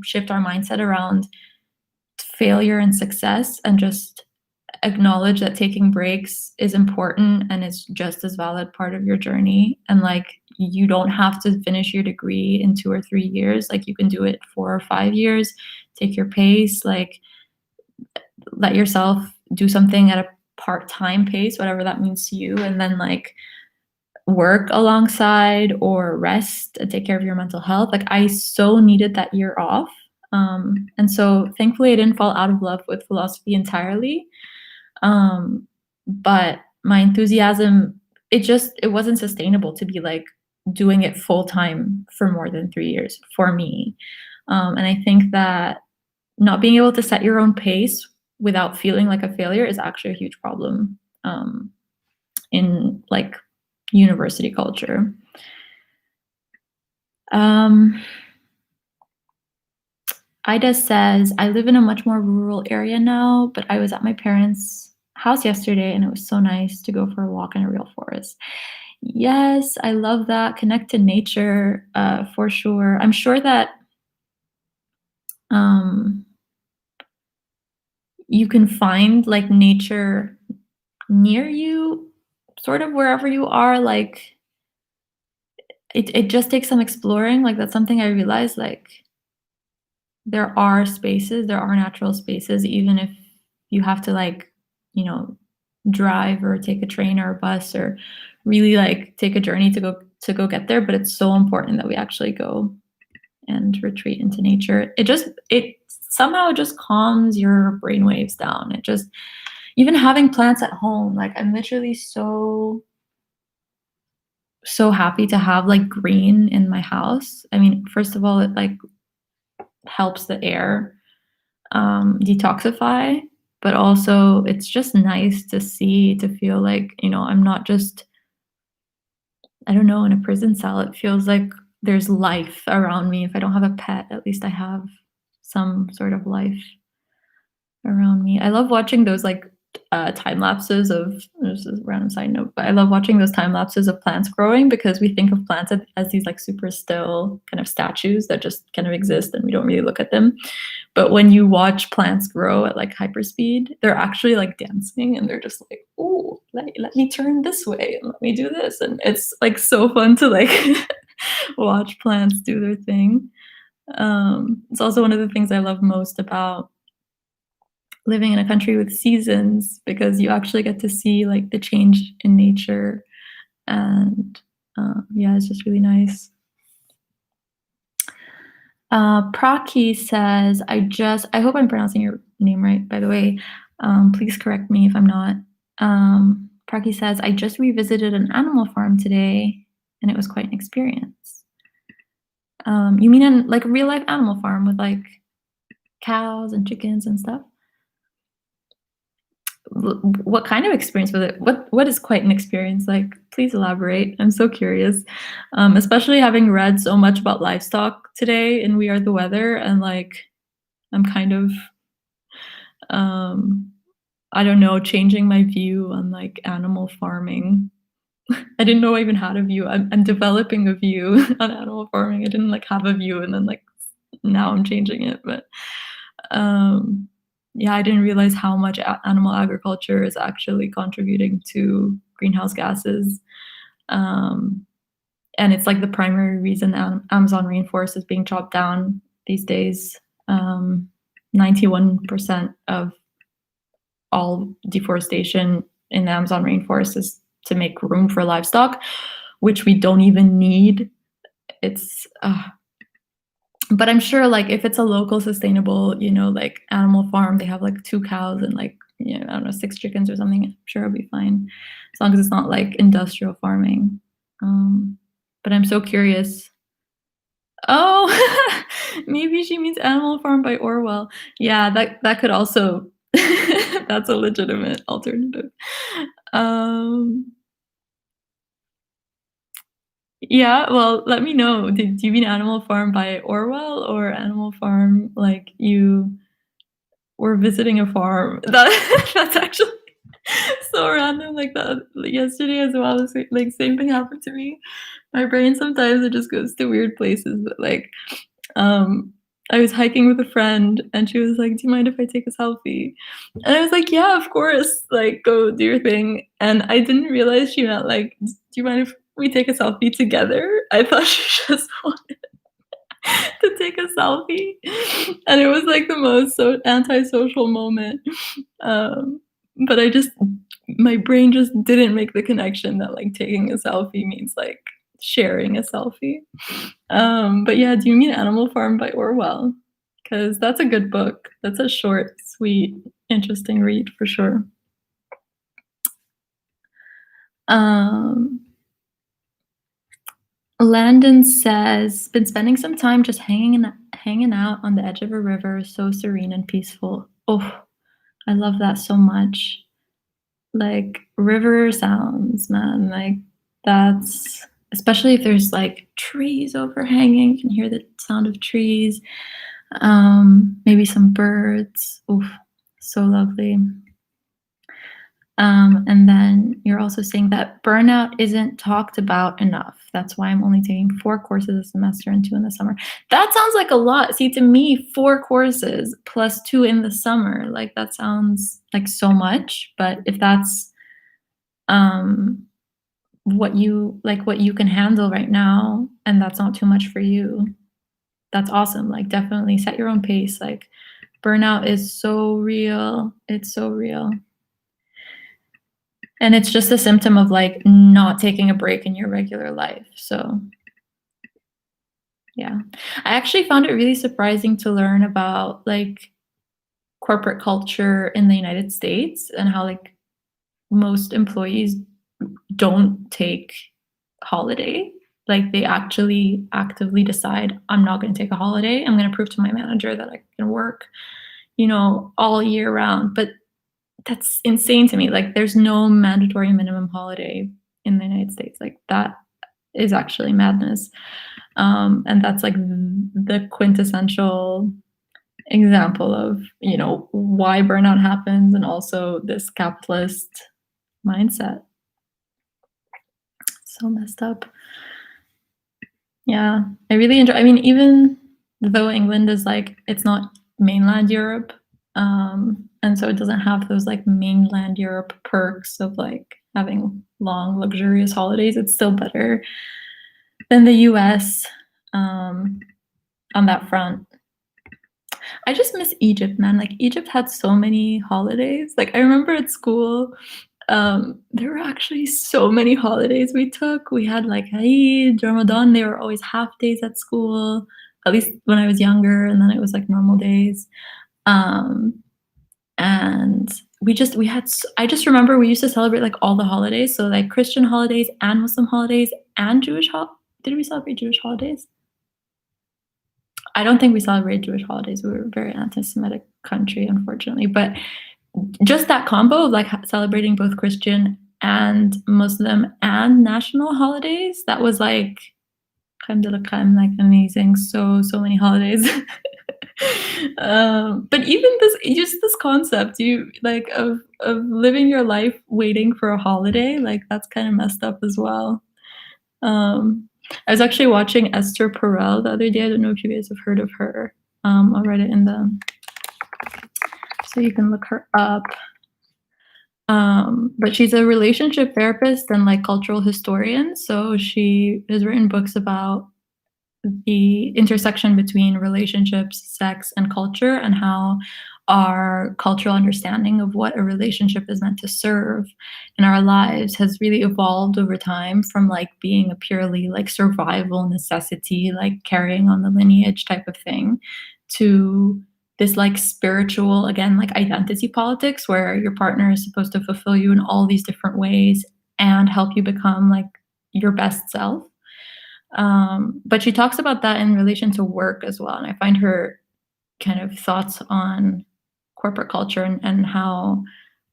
S1: shift our mindset around failure and success and just acknowledge that taking breaks is important and it's just as valid part of your journey. And like, you don't have to finish your degree in 2 or 3 years. Like, you can do it 4 or 5 years. Take your pace. Like, let yourself do something at a part-time pace, whatever that means to you, and then like work alongside or rest and take care of your mental health. Like, I so needed that year off. And so thankfully I didn't fall out of love with philosophy entirely. But my enthusiasm, it wasn't sustainable to be like doing it full time for more than 3 years for me. And I think that not being able to set your own pace without feeling like a failure is actually a huge problem in like university culture. Ida says, I live in a much more rural area now, but I was at my parents' house yesterday and it was so nice to go for a walk in a real forest. Yes, I love that. Connect to nature, for sure. I'm sure that you can find like nature near you, sort of wherever you are. Like, it just takes some exploring. Like, that's something I realized, like, there are spaces, there are natural spaces, even if you have to like, you know, drive or take a train or a bus or really like take a journey to go get there. But it's so important that we actually go and retreat into nature. It somehow just calms your brainwaves down. It just, even having plants at home, like I'm literally so happy to have like green in my house. I mean, first of all, it like helps the air detoxify, but also it's just nice to see, to feel like, you know, I'm not just, I don't know, in a prison cell. It feels like there's life around me. If I don't have a pet, at least I have some sort of life around me. I love watching those like time lapses of, this is a random side note, but I love watching those time lapses of plants growing, because we think of plants as these like super still kind of statues that just kind of exist and we don't really look at them. But when you watch plants grow at like hyperspeed, they're actually like dancing and they're just like, oh, let me turn this way and let me do this. And it's like so fun to like watch plants do their thing. It's also one of the things I love most about living in a country with seasons, because you actually get to see like the change in nature. And yeah, it's just really nice. Praki says, I hope I'm pronouncing your name right, by the way. Please correct me if I'm not. Praki says, I just revisited an animal farm today and it was quite an experience. You mean in like a real life animal farm with like cows and chickens and stuff? What kind of experience was it? What is quite an experience like? Please elaborate. I'm so curious. Especially having read so much about livestock today in We Are the Weather, and like I'm kind of I don't know, changing my view on like animal farming. I didn't know I even had a view. I'm developing a view on animal farming. I didn't like have a view and then like now I'm changing it. But yeah, I didn't realize how much animal agriculture is actually contributing to greenhouse gases. And it's like the primary reason the Amazon rainforest is being chopped down these days. 91% of all deforestation in the Amazon rainforest is to make room for livestock, which we don't even need. It's but I'm sure like if it's a local sustainable, you know, like animal farm, they have like 2 cows and like, you know, I don't know, 6 chickens or something, I'm sure it'll be fine, as long as it's not like industrial farming. But I'm so curious. Oh, maybe she means Animal Farm by Orwell. Yeah, that could also that's a legitimate alternative. Yeah, well, let me know. Do you mean Animal Farm by Orwell or Animal Farm like you were visiting a farm? That's actually so random. Like that yesterday as well. Like same thing happened to me. My brain sometimes it just goes to weird places, but like I was hiking with a friend and she was like, "Do you mind if I take a selfie?" And I was like, "Yeah, of course, like, go do your thing." And I didn't realize she meant like, "Do you mind if we take a selfie together?" I thought she just wanted to take a selfie, and it was like the most so antisocial moment. Um, but my brain just didn't make the connection that like taking a selfie means like sharing a selfie. But yeah, Do You Mean Animal Farm by Orwell? Because that's a good book. That's a short, sweet, interesting read for sure. Um, Landon says, been spending some time just hanging out on the edge of a river, so serene and peaceful. Oh, I love that so much. Like river sounds, man. Like that's especially if there's like trees overhanging, you can hear the sound of trees. Maybe some birds. Oof, so lovely. And then you're also saying that burnout isn't talked about enough. That's why I'm only taking 4 courses a semester and 2 in the summer. That sounds like a lot. See, to me, 4 courses plus 2 in the summer, like that sounds like so much. But if that's um, what you can handle right now, and that's not too much for you, that's awesome. Like definitely set your own pace. Like burnout is so real. It's so real. And it's just a symptom of like not taking a break in your regular life. So, yeah. I actually found it really surprising to learn about like corporate culture in the United States and how like most employees don't take holiday. Like they actually actively decide, I'm not going to take a holiday. I'm going to prove to my manager that I can work, all year round. But that's insane to me. Like there's no mandatory minimum holiday in the United States. Like that is actually madness. And that's like the quintessential example of, why burnout happens and also this capitalist mindset. So messed up. Yeah. I really enjoy, even though England is like, it's not mainland Europe, and so it doesn't have those like mainland Europe perks of like having long, luxurious holidays. It's still better than the US on that front. I just miss Egypt, man. Like Egypt had so many holidays. Like I remember at school, there were actually so many holidays we took. We had like Eid, Ramadan. They were always half days at school, at least when I was younger, and then it was like normal days. And I just remember we used to celebrate like all the holidays. So like Christian holidays and Muslim holidays and did we celebrate Jewish holidays? I don't think we celebrate Jewish holidays. We were a very anti-Semitic country, unfortunately. But just that combo of like celebrating both Christian and Muslim and national holidays, that was like crème de la crème, like amazing. So many holidays. But even this concept, you like of living your life waiting for a holiday, like that's kind of messed up as well. I was actually watching Esther Perel the other day. I don't know if you guys have heard of her. I'll write it so you can look her up. But she's a relationship therapist and like cultural historian. So she has written books about the intersection between relationships, sex, and culture, and how our cultural understanding of what a relationship is meant to serve in our lives has really evolved over time from like being a purely like survival necessity, like carrying on the lineage type of thing, to this like spiritual, again, like identity politics where your partner is supposed to fulfill you in all these different ways and help you become like your best self. But she talks about that in relation to work as well. And I find her kind of thoughts on corporate culture and how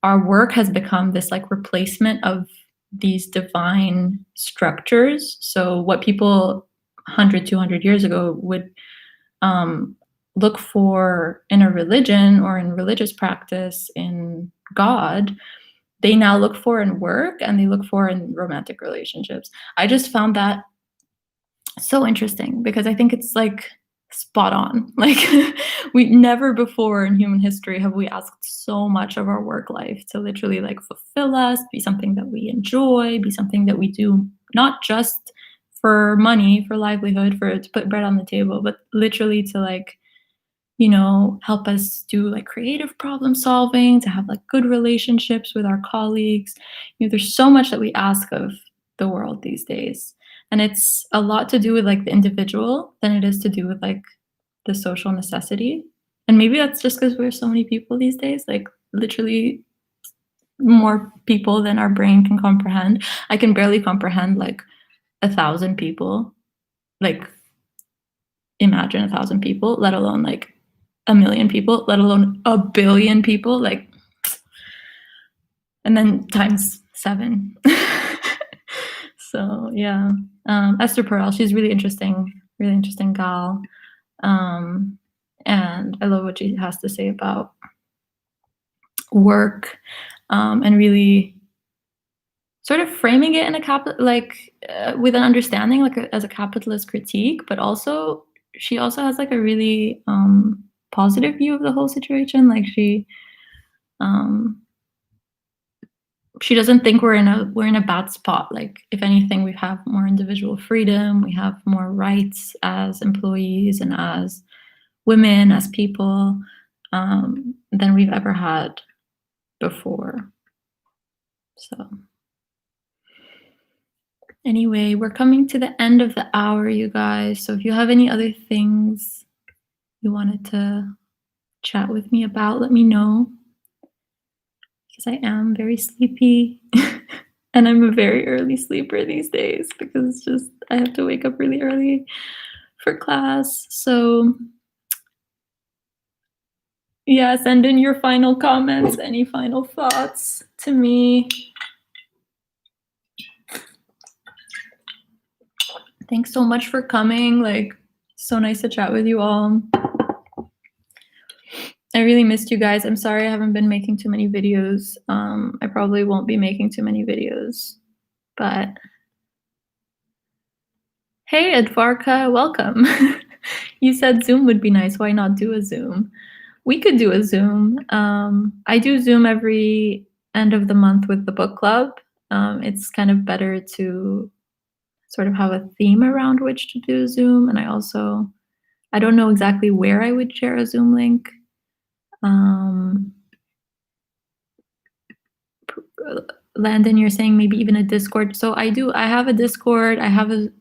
S1: our work has become this like replacement of these divine structures. So what people 100, 200 years ago would look for in a religion or in religious practice in God, they now look for in work and they look for in romantic relationships. I just found that so interesting because I think it's like spot on. Like we never before in human history have we asked so much of our work life to literally like fulfill us, be something that we enjoy, be something that we do not just for money, for livelihood, for to put bread on the table, but literally to like, help us do like creative problem solving, to have like good relationships with our colleagues. There's so much that we ask of the world these days. And it's a lot to do with like the individual than it is to do with like the social necessity. And maybe that's just because we're so many people these days, like literally more people than our brain can comprehend. I can barely comprehend like 1,000 people, like imagine 1,000 people, let alone like 1,000,000 people, let alone 1,000,000,000 people, like, and then times 7. So yeah, Esther Perel, she's really interesting gal. And I love what she has to say about work, and really sort of framing it in with an understanding, like as a capitalist critique, but also she also has like a really positive view of the whole situation. Like um, she doesn't think we're in a bad spot. Like if anything, we have more individual freedom, we have more rights as employees and as women, as people, than we've ever had before. So anyway, we're coming to the end of the hour, you guys. So if you have any other things you wanted to chat with me about, let me know, because I am very sleepy. And I'm a very early sleeper these days because it's just I have to wake up really early for class. So yeah, send in your final comments, any final thoughts to me. Thanks so much for coming. Like, so nice to chat with you all. I really missed you guys. I'm sorry I haven't been making too many videos. I probably won't be making too many videos, but hey, Edvarka, welcome. You said Zoom would be nice. Why not do a Zoom? We could do a Zoom. I do Zoom every end of the month with the book club. It's kind of better to sort of have a theme around which to do Zoom. And I don't know exactly where I would share a Zoom link. Landon, you're saying maybe even a Discord. So I have a Discord.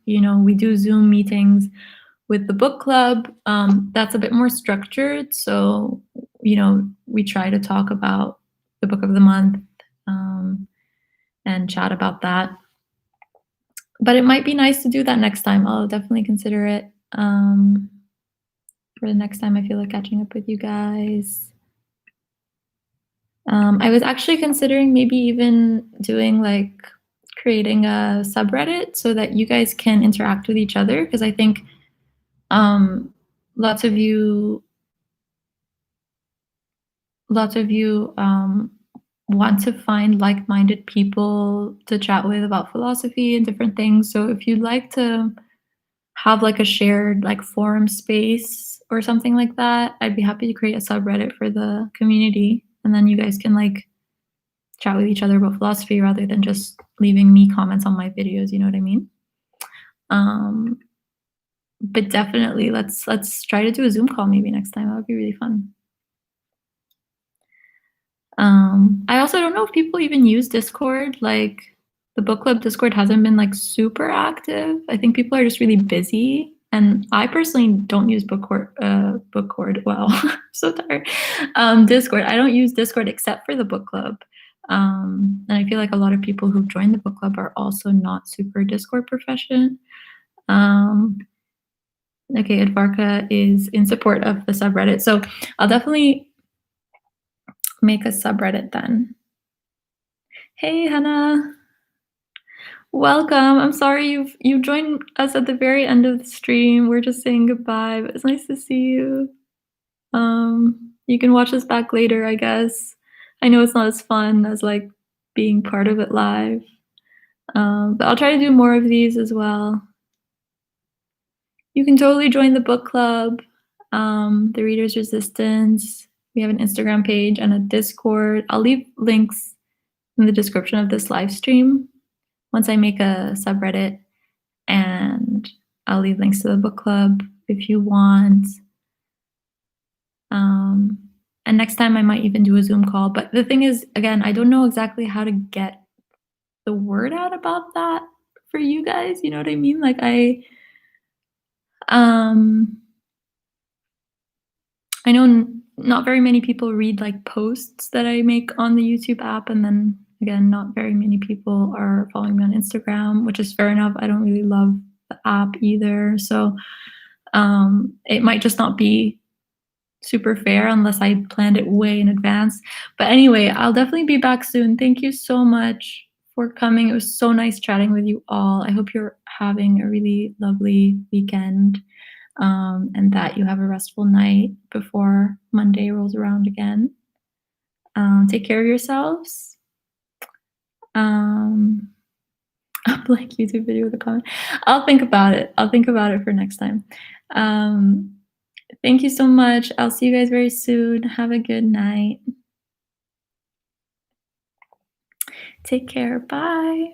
S1: We do Zoom meetings with the book club. That's a bit more structured. So, we try to talk about the book of the month, and chat about that. But it might be nice to do that next time. I'll definitely consider it, for the next time I feel like catching up with you guys. I was actually considering maybe even doing creating a subreddit so that you guys can interact with each other, because I think lots of you want to find like-minded people to chat with about philosophy and different things. So if you'd like to have a shared forum space or something like that, I'd be happy to create a subreddit for the community, and then you guys can chat with each other about philosophy rather than just leaving me comments on my videos, you know what I mean? But definitely let's try to do a Zoom call maybe next time. That would be really fun. I also don't know if people even use Discord. The book club Discord hasn't been super active. I think people are just really busy. And I personally don't use Bookcord. Wow, so tired. Discord. I don't use Discord except for the book club. And I feel like a lot of people who've joined the book club are also not super Discord proficient. Okay, Edvarka is in support of the subreddit. So I'll definitely make a subreddit then. Hey, Hannah. Welcome. I'm sorry you joined us at the very end of the stream. We're just saying goodbye, but it's nice to see you. You can watch us back later, I guess. I know it's not as fun as being part of it live. But I'll try to do more of these as well. You can totally join the book club, the Reader's Resistance. We have an Instagram page and a Discord. I'll leave links in the description of this live stream once I make a subreddit, and I'll leave links to the book club if you want. And next time I might even do a Zoom call. But the thing is, again, I don't know exactly how to get the word out about that for you guys. You know what I mean? Like um, I know not very many people read like posts that I make on the YouTube app, and then again, not very many people are following me on Instagram, which is fair enough. I don't really love the app either, so it might just not be super fair unless I planned it way in advance. But anyway, I'll definitely be back soon. Thank you so much for coming. It was so nice chatting with you all. I hope you're having a really lovely weekend, and that you have a restful night before Monday rolls around again. Take care of yourselves. A blank YouTube video with a comment. I'll think about it. I'll think about it for next time. Thank you so much. I'll see you guys very soon. Have a good night. Take care. Bye.